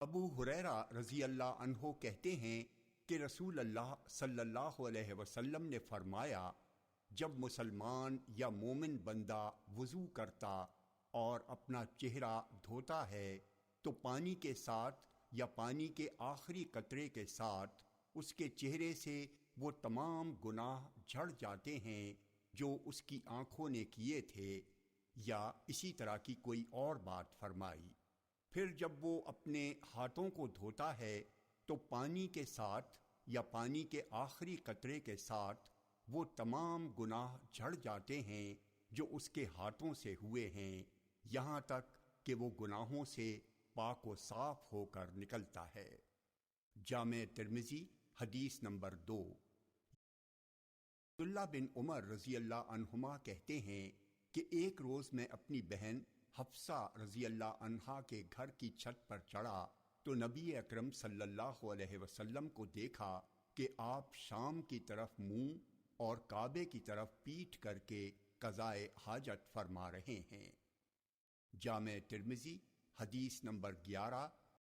ابو ہریرہ رضی اللہ عنہ کہتے ہیں کہ رسول اللہ صلی اللہ علیہ وسلم نے فرمایا، جب مسلمان یا مومن بندہ وضو کرتا اور اپنا چہرہ دھوتا ہے تو پانی کے ساتھ یا پانی کے آخری قطرے کے ساتھ اس کے چہرے سے وہ تمام گناہ جھڑ جاتے ہیں جو اس کی آنکھوں نے کیے تھے، یا اسی طرح کی کوئی اور بات فرمائی۔ پھر جب وہ اپنے ہاتھوں کو دھوتا ہے تو پانی کے ساتھ یا پانی کے آخری قطرے کے ساتھ وہ تمام گناہ جھڑ جاتے ہیں جو اس کے ہاتھوں سے ہوئے ہیں، یہاں تک کہ وہ گناہوں سے پاک و صاف ہو کر نکلتا ہے۔ جامع ترمذی حدیث نمبر 2۔ عبداللہ بن عمر رضی اللہ عنہما کہتے ہیں کہ ایک روز میں اپنی بہن حفصہ رضی اللہ عنہا کے گھر کی چھت پر چڑھا تو نبی اکرم صلی اللہ علیہ وسلم کو دیکھا کہ آپ شام کی طرف منہ اور کعبے کی طرف پیٹھ کر کے قضائے حاجت فرما رہے ہیں۔ جامع ترمذی حدیث نمبر 11